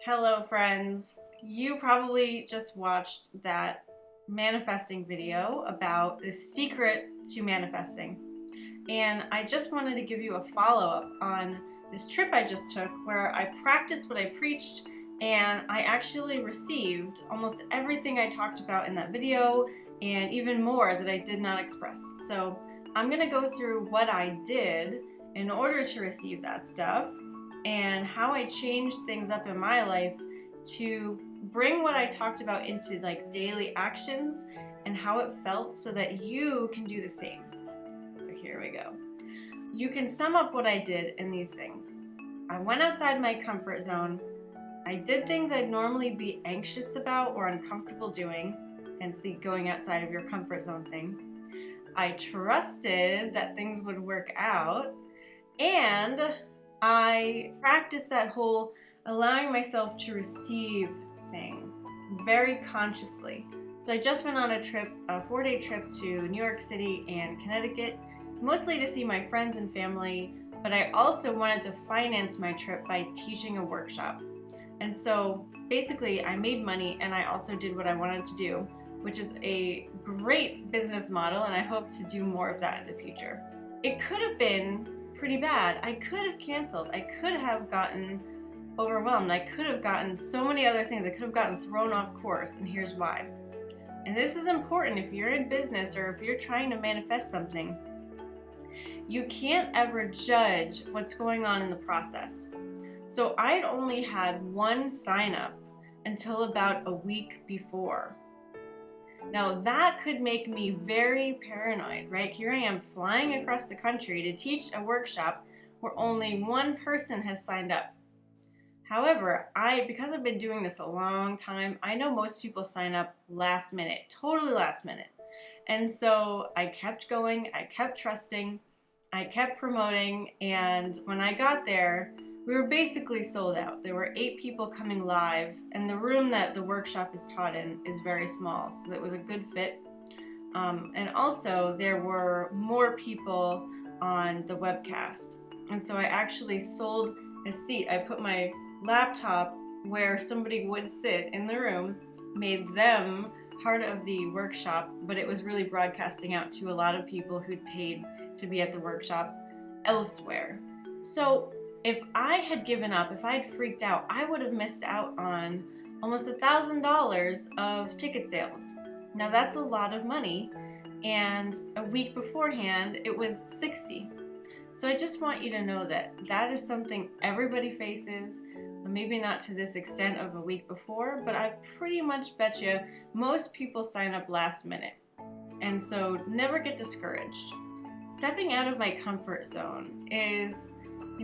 Hello, friends. You probably just watched that manifesting video about the secret to manifesting. And I just wanted to give you a follow-up on this trip I just took where I practiced what I preached and I actually received almost everything I talked about in that video and even more that I did not express. So I'm going to go through what I did in order to receive that stuff and how I changed things up in my life to bring what I talked about into like daily actions and how it felt so that you can do the same. So here we go. You can sum up what I did in these things. I went outside my comfort zone. I did things I'd normally be anxious about or uncomfortable doing, hence the going outside of your comfort zone thing. I trusted that things would work out, and I practiced that whole allowing myself to receive thing very consciously. So I just went on a 4-day trip to New York City and Connecticut, mostly to see my friends and family, but I also wanted to finance my trip by teaching a workshop. And so basically I made money and I also did what I wanted to do, which is a great business model, and I hope to do more of that in the future. It could have been pretty bad. I could have canceled. I could have gotten overwhelmed. I could have gotten so many other things. I could have gotten thrown off course, and here's why. And this is important if you're in business or if you're trying to manifest something. You can't ever judge what's going on in the process. So I'd only had one sign up until about a week before. Now that could make me very paranoid, right? Here I am flying across the country to teach a workshop where only one person has signed up. However, because I've been doing this a long time, I know most people sign up last minute, totally last minute. And so I kept going, I kept trusting, I kept promoting, and when I got there, we were basically sold out. There were 8 people coming live, and the room that the workshop is taught in is very small, so that was a good fit. And also, there were more people on the webcast. And so I actually sold a seat. I put my laptop where somebody would sit in the room, made them part of the workshop, but it was really broadcasting out to a lot of people who'd paid to be at the workshop elsewhere. So if I had given up, if I'd freaked out, I would have missed out on almost $1,000 of ticket sales. Now that's a lot of money, and a week beforehand it was 60. So I just want you to know that that is something everybody faces, maybe not to this extent of a week before, but I pretty much bet you most people sign up last minute. And so never get discouraged. Stepping out of my comfort zone is,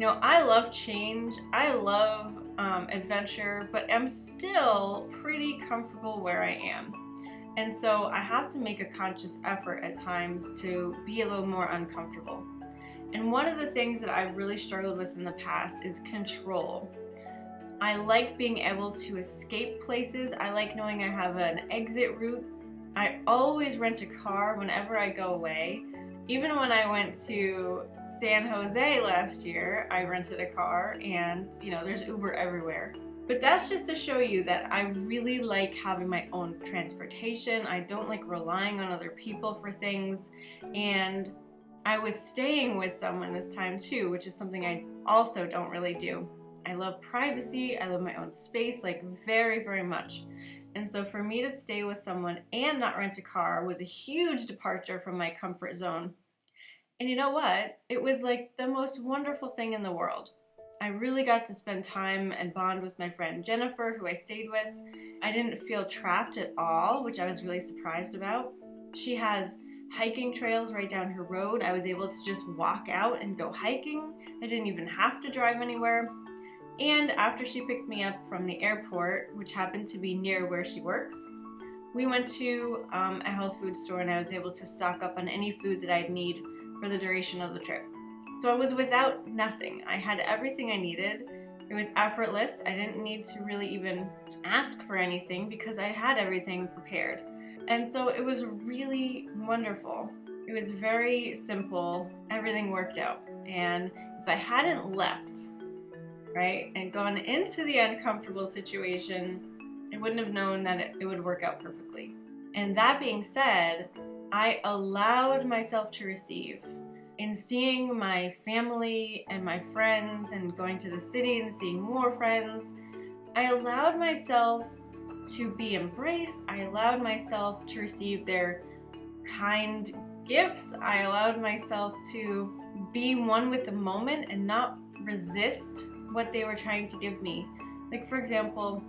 I love change, I love adventure, but I'm still pretty comfortable where I am. And so I have to make a conscious effort at times to be a little more uncomfortable. And one of the things that I've really struggled with in the past is control. I like being able to escape places. I like knowing I have an exit route. I always rent a car whenever I go away. Even when I went to San Jose last year, I rented a car, and there's Uber everywhere. But that's just to show you that I really like having my own transportation. I don't like relying on other people for things. And I was staying with someone this time too, which is something I also don't really do. I love privacy, I love my own space, like very, very much. And so for me to stay with someone and not rent a car was a huge departure from my comfort zone. And you know what? It was like the most wonderful thing in the world. I really got to spend time and bond with my friend Jennifer, who I stayed with. I didn't feel trapped at all, which I was really surprised about. She has hiking trails right down her road. I was able to just walk out and go hiking. I didn't even have to drive anywhere. And after she picked me up from the airport, which happened to be near where she works, we went to a health food store, and I was able to stock up on any food that I'd need for the duration of the trip. So I was without nothing. I had everything I needed. It was effortless. I didn't need to really even ask for anything because I had everything prepared. And so it was really wonderful. It was very simple. Everything worked out. And if I hadn't leapt, right? And gone into the uncomfortable situation, I wouldn't have known that it would work out perfectly. And that being said, I allowed myself to receive. In seeing my family and my friends and going to the city and seeing more friends, I allowed myself to be embraced. I allowed myself to receive their kind gifts. I allowed myself to be one with the moment and not resist what they were trying to give me. Like, for example,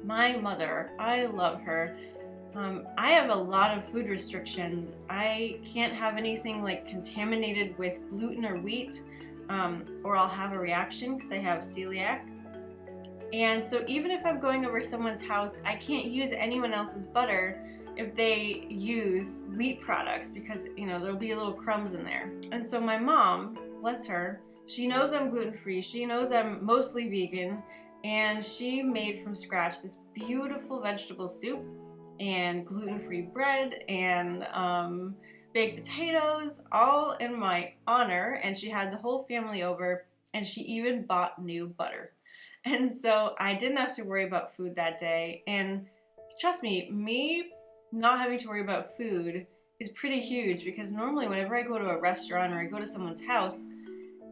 my mother, I love her. I have a lot of food restrictions. I can't have anything like contaminated with gluten or wheat, or I'll have a reaction because I have celiac. And so even if I'm going over someone's house, I can't use anyone else's butter if they use wheat products because, there'll be little crumbs in there. And so my mom, bless her, she knows I'm gluten-free. She knows I'm mostly vegan. And she made from scratch this beautiful vegetable soup and gluten-free bread and baked potatoes, all in my honor. And she had the whole family over, and she even bought new butter. And so I didn't have to worry about food that day. And trust me not having to worry about food is pretty huge, because normally whenever I go to a restaurant or I go to someone's house,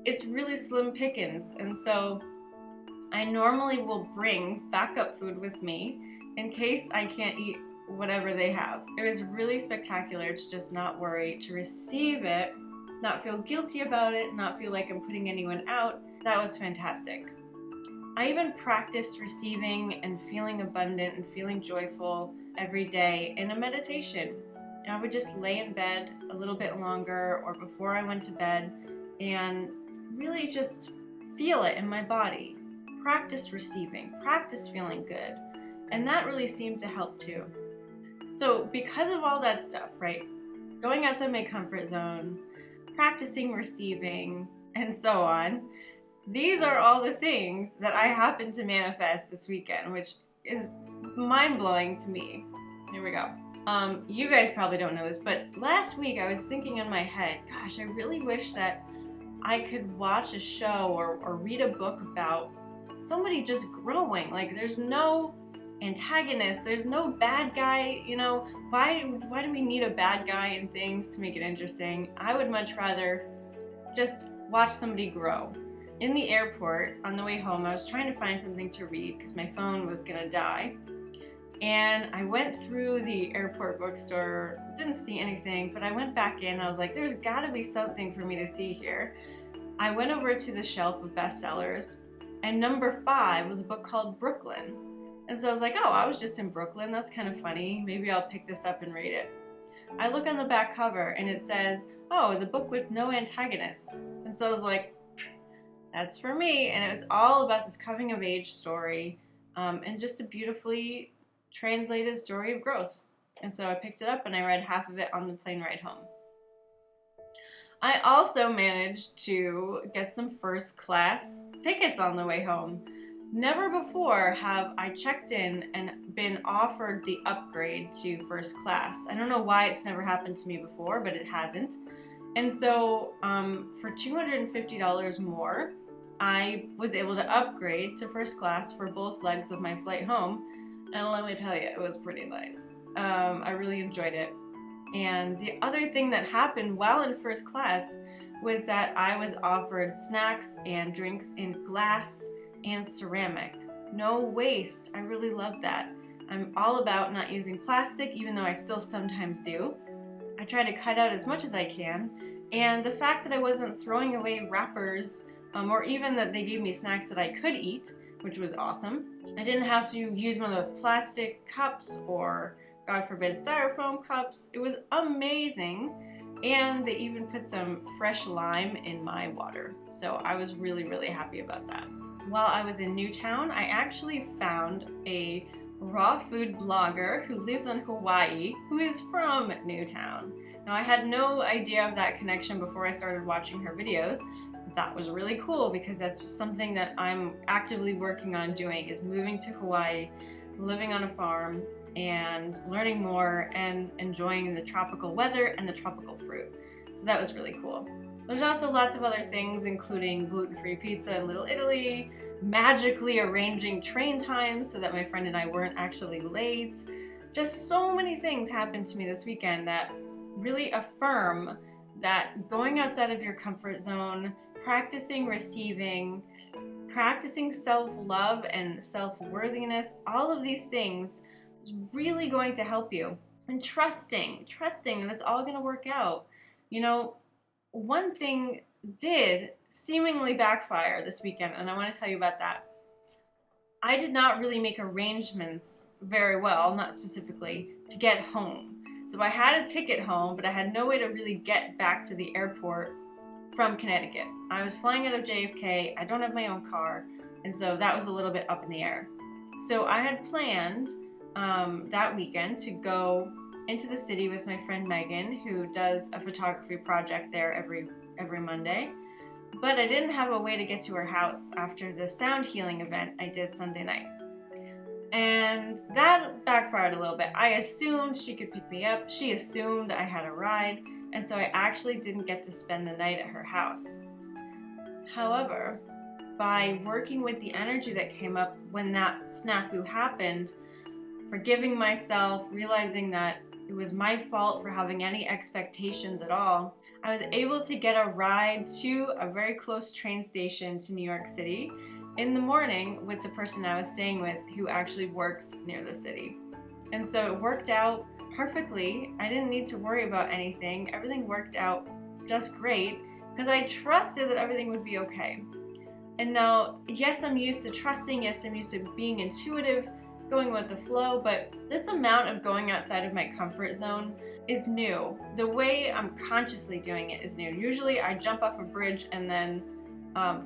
it's really slim pickings. And so I normally will bring backup food with me in case I can't eat whatever they have. It was really spectacular to just not worry, to receive it, not feel guilty about it, not feel like I'm putting anyone out. That was fantastic. I even practiced receiving and feeling abundant and feeling joyful every day in a meditation. I would just lay in bed a little bit longer or before I went to bed and really just feel it in my body. Practice receiving, practice feeling good. And that really seemed to help too. So because of all that stuff, right? Going outside my comfort zone, practicing receiving, and so on, these are all the things that I happened to manifest this weekend, which is mind-blowing to me. Here we go. You guys probably don't know this, but last week I was thinking in my head, gosh, I really wish that I could watch a show or read a book about somebody just growing. Like, there's no antagonist, there's no bad guy, why do we need a bad guy in things to make it interesting? I would much rather just watch somebody grow. In the airport, on the way home, I was trying to find something to read because my phone was gonna die. And I went through the airport bookstore, didn't see anything, but I went back in. I was like, there's gotta be something for me to see here. I went over to the shelf of bestsellers, and number 5 was a book called Brooklyn. And so I was like, oh, I was just in Brooklyn. That's kind of funny. Maybe I'll pick this up and read it. I look on the back cover and it says, oh, the book with no antagonist. And so I was like, that's for me. And it's all about this coming of age story, and just a beautifully translated story of growth. And so I picked it up and I read half of it on the plane ride home. I also managed to get some first class tickets on the way home. Never before have I checked in and been offered the upgrade to first class. I don't know why it's never happened to me before, but it hasn't. And so for $250 more, I was able to upgrade to first class for both legs of my flight home. And let me tell you, it was pretty nice. I really enjoyed it. And the other thing that happened while in first class was that I was offered snacks and drinks in glass and ceramic. No waste. I really love that. I'm all about not using plastic, even though I still sometimes do. I try to cut out as much as I can. And the fact that I wasn't throwing away wrappers, or even that they gave me snacks that I could eat, which was awesome. I didn't have to use one of those plastic cups or, God forbid, styrofoam cups. It was amazing. And they even put some fresh lime in my water. So I was really, really happy about that. While I was in Newtown, I actually found a raw food blogger who lives in Hawaii who is from Newtown. Now, I had no idea of that connection before I started watching her videos. That was really cool because that's something that I'm actively working on doing, is moving to Hawaii, living on a farm, and learning more and enjoying the tropical weather and the tropical fruit. So that was really cool. There's also lots of other things, including gluten-free pizza in Little Italy, magically arranging train times so that my friend and I weren't actually late. Just so many things happened to me this weekend that really affirm that going outside of your comfort zone, practicing receiving, practicing self-love and self-worthiness, all of these things is really going to help you. And trusting that it's all going to work out. You know, one thing did seemingly backfire this weekend, and I want to tell you about that. I did not really make arrangements very well, not specifically, to get home. So I had a ticket home, but I had no way to really get back to the airport from Connecticut. I was flying out of JFK, I don't have my own car, and so that was a little bit up in the air. So I had planned that weekend to go into the city with my friend Megan, who does a photography project there every Monday. But I didn't have a way to get to her house after the sound healing event I did Sunday night. And that backfired a little bit. I assumed she could pick me up. She assumed I had a ride. And so I actually didn't get to spend the night at her house. However, by working with the energy that came up when that snafu happened, forgiving myself, realizing that it was my fault for having any expectations at all, I was able to get a ride to a very close train station to New York City in the morning with the person I was staying with who actually works near the city. And so it worked out perfectly. I didn't need to worry about anything. Everything worked out just great because I trusted that everything would be okay. And now, yes, I'm used to trusting, yes, I'm used to being intuitive, going with the flow, but this amount of going outside of my comfort zone is new. The way I'm consciously doing it is new. Usually I jump off a bridge and then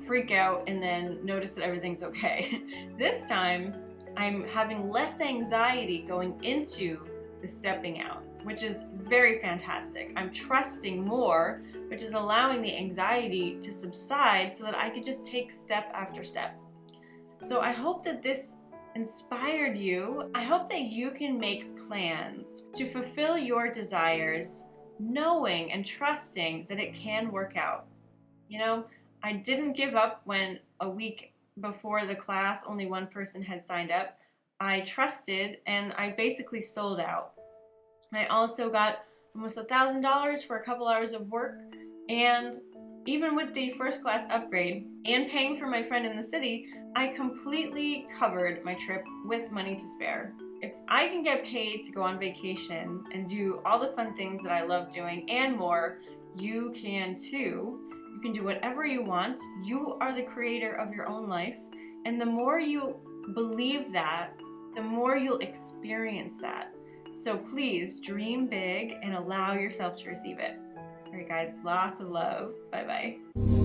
freak out and then notice that everything's okay. This time I'm having less anxiety going into the stepping out, which is very fantastic. I'm trusting more, which is allowing the anxiety to subside so that I could just take step after step. So I hope that this inspired you. I hope that you can make plans to fulfill your desires, knowing and trusting that it can work out. You know, I didn't give up when a week before the class only one person had signed up. I trusted and I basically sold out. I also got almost $1,000 for a couple hours of work, and even with the first class upgrade and paying for my friend in the city, I completely covered my trip with money to spare. If I can get paid to go on vacation and do all the fun things that I love doing and more, you can too. You can do whatever you want. You are the creator of your own life. And the more you believe that, the more you'll experience that. So please dream big and allow yourself to receive it. All right, guys, lots of love. Bye-bye.